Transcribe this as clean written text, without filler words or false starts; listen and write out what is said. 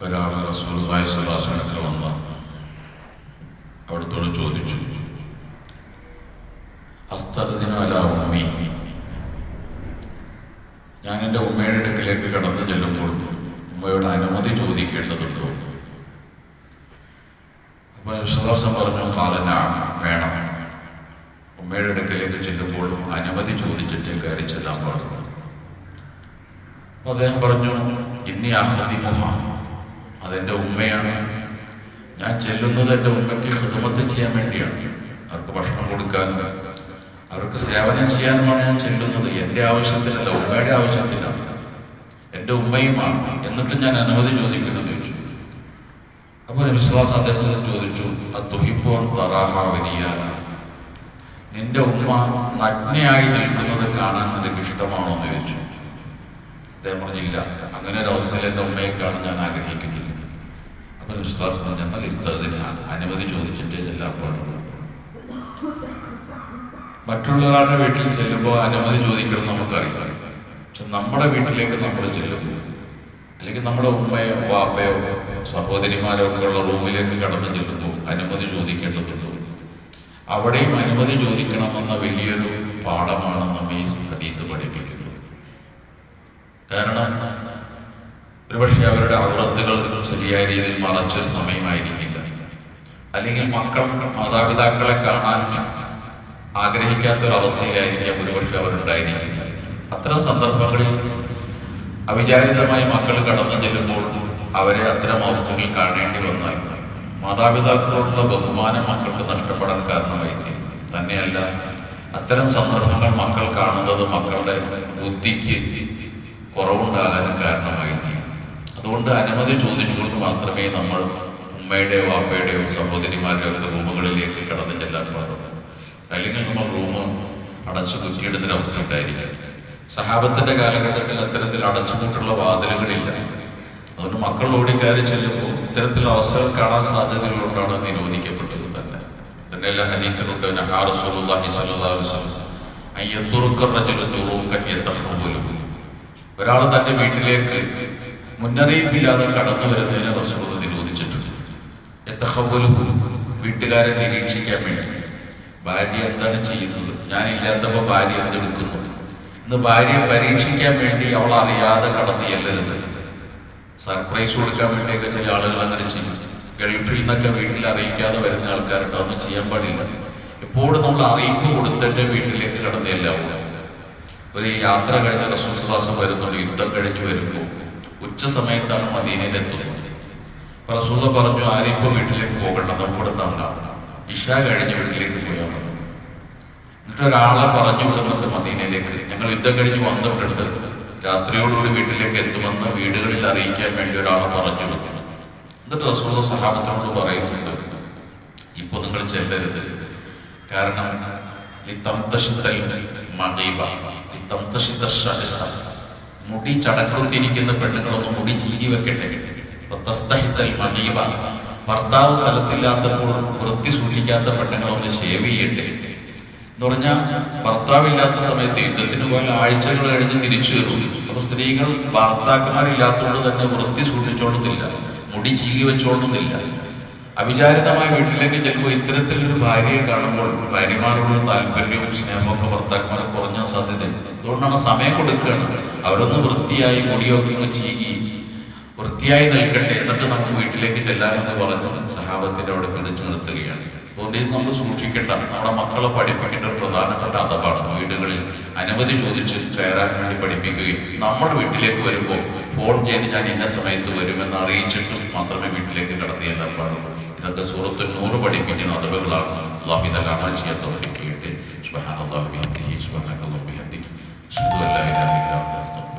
ഒരാൾ റസൂലുള്ളാഹി സ്വല്ലല്ലാഹു അലൈഹി വസല്ലം വന്ന അവിടുത്തോട് ചോദിച്ചു, അസ്തഅ്ദിനു അലാ ഉമ്മി, ഞാൻ എൻ്റെ ഉമ്മയുടെ അടുക്കിലേക്ക് കടന്നു ചെല്ലുമ്പോൾ ഉമ്മയുടെ അനുമതി ചോദിക്കേണ്ടതുണ്ടോ? അപ്പോൾ വിശ്വാസം പറഞ്ഞു, കാലന വേണം, ഉമ്മയുടെ അടുക്കിലേക്ക് ചെല്ലുമ്പോൾ അനുമതി ചോദിച്ചിട്ട് കയറി ചെല്ലാൻ പാടുള്ളൂ. അപ്പോൾ അദ്ദേഹം പറഞ്ഞു, ഇന്നി അഖദിമുഹ, അതെൻ്റെ ഉമ്മയാണ്, ഞാൻ ചെല്ലുന്നത് എൻ്റെ ഉമ്മയ്ക്ക് ഖിദ്മത്ത് ചെയ്യാൻ വേണ്ടിയാണ്, അവർക്ക് ഭക്ഷണം കൊടുക്കാനും അവർക്ക് സേവനം ചെയ്യാനുമാണ് ഞാൻ ചെല്ലുന്നത്. എൻ്റെ ആവശ്യത്തിനല്ല, ഉമ്മയുടെ ആവശ്യത്തിനാണ്, എൻ്റെ ഉമ്മയുമാണ്, എന്നിട്ടും ഞാൻ അനുമതി ചോദിക്കണമെന്ന് ചോദിച്ചു. അപ്പോൾ വിശ്വാസം അദ്ദേഹത്തിന് ചോദിച്ചു, അതുഹിബ്ബു തറാഹ വലിയാന, നിന്റെ ഉമ്മ നഗ്നയായി നിൽക്കുന്നത് കാണാൻ നിനക്ക് ഇഷ്ടമാണോ എന്ന് ചോദിച്ചു. അദ്ദേഹം പറഞ്ഞില്ല, അങ്ങനെ ഒരു അവസ്ഥയിൽ എൻ്റെ ഉമ്മയെ കാണാൻ ഞാൻ ആഗ്രഹിക്കുന്നില്ല. അപ്പോൾ വിശ്വാസം പറഞ്ഞു, എന്നാൽ ഇസ്തഅ്ദിന്, അനുമതി ചോദിച്ചിട്ടേ ചെല്ലാൻ പാടുള്ളൂ. മറ്റുള്ളവരുടെ വീട്ടിൽ ചെല്ലുമ്പോൾ അനുമതി ചോദിക്കണം നമുക്കറിയാം. പക്ഷെ നമ്മുടെ വീട്ടിലേക്ക് നമ്മൾ ചെല്ലുമ്പോൾ, അല്ലെങ്കിൽ നമ്മുടെ ഉമ്മയോ വാപ്പയോ സഹോദരിമാരോ ഒക്കെ ഉള്ള റൂമിലേക്ക് കടന്നു ചെല്ലുമ്പോൾ അനുമതി ചോദിക്കേണ്ടതുണ്ടോ? അവിടെയും അനുമതി ചോദിക്കണമെന്ന വലിയൊരു പാഠമാണ് നമ്മെ ഈ ഹദീസ് പഠിപ്പിക്കുന്നത്. കാരണം ഒരുപക്ഷെ അവരുടെ ഔറത്തുകൾ ശരിയായ രീതിയിൽ മറച്ചൊരു സമയമായിരിക്കില്ല, അല്ലെങ്കിൽ മക്കൾ മാതാപിതാക്കളെ കാണാൻ ആഗ്രഹിക്കാത്തൊരവസ്ഥയിലായിരിക്കാം ഒരുപക്ഷെ അവരുണ്ടായിരിക്കില്ല. അത്തരം സന്ദർഭങ്ങളിൽ അവിചാരിതമായി മക്കൾ കടന്നു ചെല്ലുമ്പോൾ അവരെ അത്തരം അവസ്ഥകൾ കാണേണ്ടി വന്നാൽ മാതാപിതാക്കളോടുള്ള ബഹുമാനം മക്കൾക്ക് നഷ്ടപ്പെടാൻ കാരണമായിരിക്കും. തന്നെയല്ല, അത്തരം സന്ദർഭങ്ങൾ മക്കൾ കാണുന്നത് മക്കളുടെ ബുദ്ധിക്ക് കുറവുണ്ടാകാനും കാരണമായിരിക്കും. അതുകൊണ്ട് അനുമതി ചോദിച്ചുകൊണ്ട് മാത്രമേ നമ്മൾ ഉമ്മയുടെയോ വാപ്പയുടെയോ സഹോദരിമാരുടെയോ ഒക്കെ റൂമുകളിലേക്ക് കടന്നു ചെല്ലാൻ പാടുള്ളൂ. അല്ലെങ്കിൽ നമ്മൾ റൂം അടച്ചു കുറ്റിയിടുന്നൊരവസ്ഥ ഉണ്ടായിരിക്കും. സഹാബത്തിന്റെ കാലഘട്ടത്തിൽ അത്തരത്തിൽ അടച്ചുമുട്ടുള്ള വാതിലുകളില്ല. അതുകൊണ്ട് മക്കൾ ഓടിക്കയറി ചെല്ലുമ്പോൾ ഇത്തരത്തിലുള്ള അവസ്ഥകൾ കാണാൻ സാധ്യതകളുകൊണ്ടാണ് നിരോധിക്കപ്പെട്ടത്. തന്നെയല്ല ഹദീസിലുണ്ട്, നഹാ റസൂലുള്ളാഹി സ്വല്ലല്ലാഹു അലൈഹി വസല്ലം അയ്യത്തുറുക റജുലു തുറൂകൻ യതഖവ്വലുഹു, ഒരാൾ തന്റെ വീട്ടിലേക്ക് മുന്നറിയിപ്പില്ലാതെ കടന്നു വരുന്നതിന് റസൂൽ നിരോധിച്ചിട്ടുണ്ട്. യതഖവ്വലുഹു, വീട്ടുകാരെ നിരീക്ഷിക്കാൻ വേണ്ടി. ഭാര്യ എന്താണ് ചെയ്യുന്നത്, ഞാനില്ലാത്തപ്പോൾ ഭാര്യ എന്തെടുക്കുന്നു, ഇന്ന് ഭാര്യയെ പരീക്ഷിക്കാൻ വേണ്ടി അവൾ അറിയാതെ കടന്നു ചെല്ലരുത്. സർപ്രൈസ് കൊടുക്കാൻ വേണ്ടിയൊക്കെ ചില ആളുകൾ അങ്ങനെ ചെയ്യും. ഗൾഫിൽ നിന്നൊക്കെ വീട്ടിൽ അറിയിക്കാതെ വരുന്ന ആൾക്കാരുണ്ട്, അതൊന്നും ചെയ്യാൻ പാടില്ല. എപ്പോഴും നമ്മൾ അറിയിപ്പ് കൊടുത്തിട്ട് വീട്ടിലേക്ക് കടന്നു ചെല്ലാവുക. ഒരു യാത്ര കഴിഞ്ഞ റസൂൽ സ്വല്ലല്ലാഹു അലൈഹി വസല്ലം വരുന്നുണ്ട്, യുദ്ധം കഴിഞ്ഞ് വരുമ്പോൾ ഉച്ച സമയത്താണ് മദീനയിൽ എത്തുന്നത്. അപ്പൊ റസൂൽ പറഞ്ഞു, ആരെയും വീട്ടിലേക്ക് പോകണ്ട, നമുക്കിവിടെ തങ്ങാം, ഇശാ കഴിഞ്ഞ് വീട്ടിലേക്ക് പോയാൽ മതി. എന്നിട്ടൊരാളെ പറഞ്ഞു വിടുന്നുണ്ട് മദീനയിലേക്ക്, ഞങ്ങൾ യുദ്ധം കഴിഞ്ഞ് വന്നിട്ടുണ്ട്, രാത്രിയോടുകൂടി വീട്ടിലേക്ക് എത്തുമെന്ന് വീടുകളിൽ അറിയിക്കാൻ വേണ്ടി ഒരാളെ പറഞ്ഞു വിടുന്നു. എന്നിട്ട് റസൂൽ സഹാബത്തിനോട് പറയുന്നുണ്ട്, ഇപ്പൊ നിങ്ങൾ ചെല്ലരുത്, കാരണം മുടി ചടക്കുത്തിരിക്കുന്ന പെണ്ണുങ്ങളൊന്നും മുടി ചീകി വെക്കട്ടെ. ഭർത്താവ് സ്ഥലത്തില്ലാത്തപ്പോൾ വൃത്തി സൂക്ഷിക്കാത്ത പെണ്ണുങ്ങളൊന്ന് ഷേവ് ചെയ്യട്ടെ എന്ന് പറഞ്ഞാൽ, ഭർത്താവില്ലാത്ത സമയത്ത് യുദ്ധത്തിന് പോയാൽ ആഴ്ചകൾ കഴിഞ്ഞ് തിരിച്ചു വരും. അപ്പൊ സ്ത്രീകൾ ഭർത്താക്കന്മാരില്ലാത്തതുകൊണ്ട് തന്നെ വൃത്തി സൂക്ഷിച്ചോളുന്നില്ല, മുടി ചീകി വെച്ചോളുന്നില്ല. അവിചാരിതമായ വീട്ടിലേക്ക് ചെല്ലുമ്പോൾ ഇത്തരത്തിലൊരു ഭാര്യയെ കാണുമ്പോൾ ഭാര്യമാരോട് താല്പര്യവും സ്നേഹമൊക്കെ ഭർത്താക്കന്മാരെ കുറഞ്ഞ സാധ്യതയുണ്ട്. അതുകൊണ്ടാണ് സമയം കൊടുക്കുകയാണ്, അവരൊന്ന് വൃത്തിയായി മുടിയൊക്കെ ഒന്ന് ചീകി വൃത്തിയായി നിൽക്കട്ടെ, എന്നിട്ട് നമുക്ക് വീട്ടിലേക്ക് ചെല്ലാമെന്ന് പറഞ്ഞ് സഹാബത്തിന്റെ അവിടെ പിടിച്ചു നിർത്തുകയാണ്. അതുകൊണ്ട് ഇത് നമ്മൾ സൂക്ഷിക്കേണ്ട, നമ്മുടെ മക്കളെ പഠിപ്പിക്കേണ്ട ഒരു പ്രധാനപ്പെട്ട അതവാണ്. വീടുകളിൽ അനുമതി ചോദിച്ച് കയറാൻ വേണ്ടി പഠിപ്പിക്കുകയും നമ്മുടെ വീട്ടിലേക്ക് വരുമ്പോൾ ഫോൺ ചെയ്ത് ഞാൻ ഇന്ന സമയത്ത് വരുമെന്ന് അറിയിച്ചിട്ടും മാത്രമേ വീട്ടിലേക്ക് കടന്നു ചെല്ലാൻ പാടുള്ളൂ. ഇതൊക്കെ സൂറത്തുൽ നൂർ പഠിപ്പിക്കുന്ന അതവുകളാണ്. അല്ലാഹു ഇതെല്ലാം അമൽ ചെയ്യാൻ തൗഫീഖ് ചെയ്യട്ടെ. സുബ്ഹാനല്ലാഹി വബിഹംദിഹി സുബ്ഹാനക്കല്ലാഹി വബിഹംദിഹി അശ്ഹദു അല്ലാ ഇലാഹ ഇല്ലാ അൻത അസ്തഗ്ഫിറുക